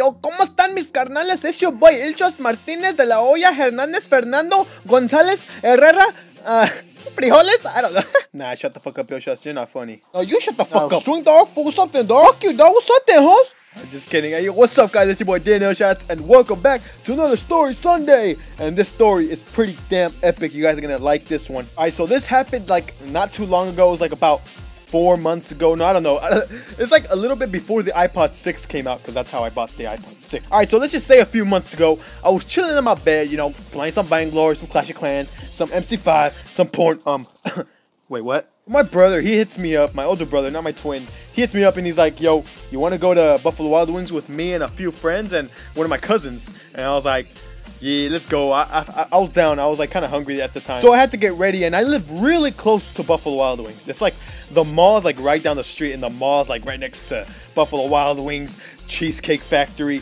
Yo, ¿cómo están mis carnales? Es your boy illshotz Martínez de la Hoya Hernández Fernando González Herrera Frijoles? I don't know. Nah, shut the fuck up, illshotz. You're not funny. Oh, you shut the fuck up. Swing dog, fool something, dog. Fuck you, dog. What's up then, hoes? I'm just kidding. Hey, what's up, guys? It's your boy illshotz, and welcome back to another Story Sunday. And this story is pretty damn epic. You guys are gonna like this one. Alright, so this happened like not too long ago. It was like about 4 months ago. No, I don't know. It's like a little bit before the iPod 6 came out, because that's how I bought the iPod 6. Alright, so let's just say a few months ago, I was chilling in my bed, you know, playing some Bangalore, some Clash of Clans, some MC5, some porn. Wait, what? My brother, he hits me up, my older brother, not my twin. He hits me up and he's like, yo, you want to go to Buffalo Wild Wings with me and a few friends and one of my cousins? And I was like, yeah, let's go. I was down. I was like kind of hungry at the time, so I had to get ready. And I live really close to Buffalo Wild Wings. It's like the mall's like right down the street, and the mall's like right next to Buffalo Wild Wings, Cheesecake Factory,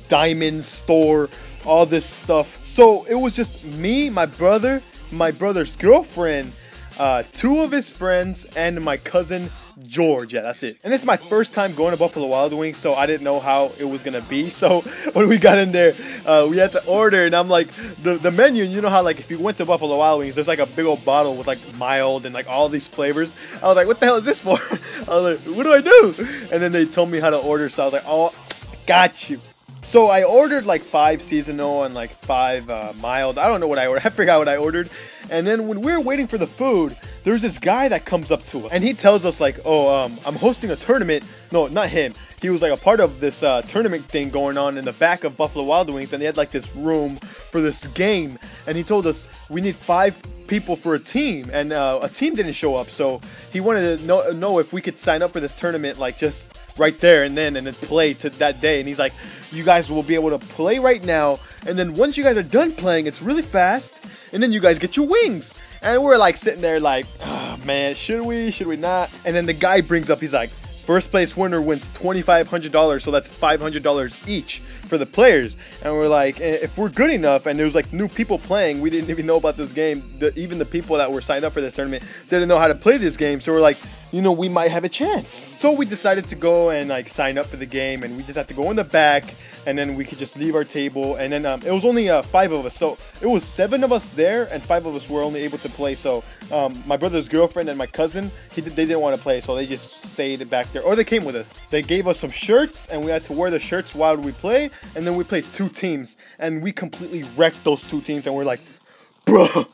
Diamond Store, all this stuff. So it was just me, my brother, my brother's girlfriend, 2 of his friends, and my cousin George. Yeah, that's it. And it's my first time going to Buffalo Wild Wings, so I didn't know how it was gonna be. So when we got in there, we had to order, and I'm like, the menu, and you know how like if you went to Buffalo Wild Wings, there's like a big old bottle with like mild and like all these flavors. I was like, what the hell is this for? I was like, what do I do? And then they told me how to order, so I was like, oh, got you. So I ordered like 5 seasonal and like 5 mild. I don't know what I ordered. I forgot what I ordered. And then when we were waiting for the food, there's this guy that comes up to us, and he tells us like, oh, I'm hosting a tournament. No, not him. He was like a part of this tournament thing going on in the back of Buffalo Wild Wings, and they had like this room for this game. And he told us we need 5 people for a team, and a team didn't show up, so he wanted to know if we could sign up for this tournament like just right there and then play to that day. And he's like, you guys will be able to play right now, and then once you guys are done playing, it's really fast, and then you guys get your wings. And we're like sitting there like, oh man, should we not? And then the guy brings up, he's like, first place winner wins $2,500, so that's $500 each for the players. And we're like, if we're good enough, and there was like new people playing, we didn't even know about this game. Even the people that were signed up for this tournament didn't know how to play this game. So we're like, you know, we might have a chance. So we decided to go and like sign up for the game, and we just had to go in the back, and then we could just leave our table. And then it was only 5 of us, so it was 7 of us there, and 5 of us were only able to play. So my brother's girlfriend and my cousin, they didn't want to play, so they just stayed back there, or they came with us. They gave us some shirts, and we had to wear the shirts while we play. And then we played 2 teams, and we completely wrecked those 2 teams. And we're like, bruh,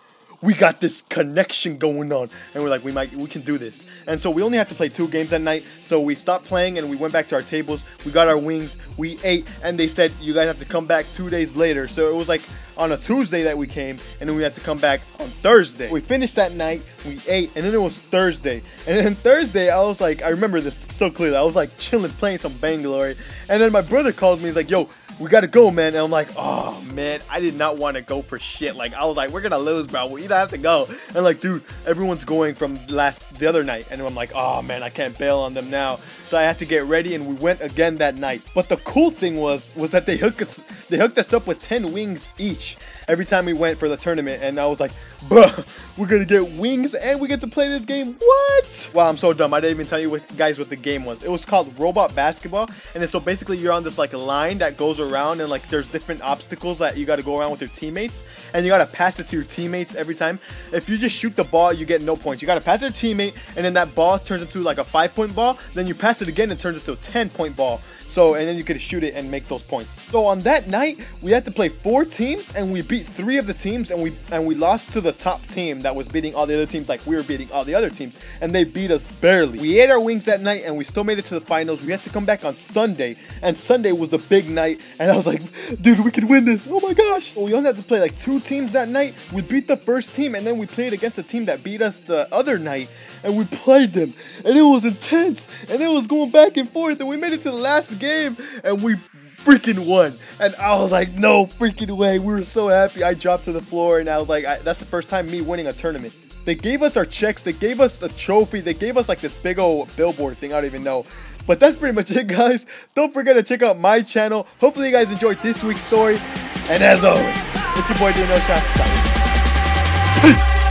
we got this connection going on, and we're like, we can do this. And so we only had to play 2 games that night, so we stopped playing and we went back to our tables. We got our wings, we ate, and they said you guys have to come back 2 days later. So it was like on a Tuesday that we came, and then we had to come back on Thursday. We finished that night, we ate, and then it was Thursday. And then Thursday, I was like, I remember this so clearly, I was like chilling, playing some Bangalore, and then my brother calls me, he's like, yo, we gotta go, man. And I'm like, oh man, I did not want to go for shit. Like, I was like, we're gonna lose, bro, we don't have to go. And like, dude, everyone's going from the other night, and I'm like, oh man, I can't bail on them now. So I had to get ready, and we went again that night. But the cool thing was that they hooked us up with 10 wings each every time we went for the tournament. And I was like, bruh, we're gonna get wings and we get to play this game. What? Wow, I'm so dumb. I didn't even tell you guys what the game was. It was called Robot Basketball. And then so basically you're on this like line that goes around, and like there's different obstacles that you got to go around with your teammates, and you got to pass it to your teammates every time. If you just shoot the ball, you get no points. You got to pass it to your teammate, and then that ball turns into like a 5-point ball. Then you pass it again and it turns into a 10-point ball. So, and then you could shoot it and make those points. So on that night, we had to play 4 teams, and we beat 3 of the teams, and we lost to the top team that was beating all the other teams, like we were beating all the other teams, and they beat us barely. We ate our wings that night, and we still made it to the finals. We had to come back on Sunday, and Sunday was the big night, and I was like, dude, we could win this. Oh my gosh. Well, we only had to play like 2 teams that night. We beat the first team, and then we played against the team that beat us the other night, and we played them, and it was intense, and it was going back and forth, and we made it to the last game, and we freaking won. And I was like, no freaking way. We were so happy. I dropped to the floor, and I was like, that's the first time me winning a tournament. They gave us our checks, they gave us the trophy, they gave us like this big old billboard thing, I don't even know. But that's pretty much it, guys. Don't forget to check out my channel. Hopefully you guys enjoyed this week's story, and as always, it's your boy illshotz. Peace.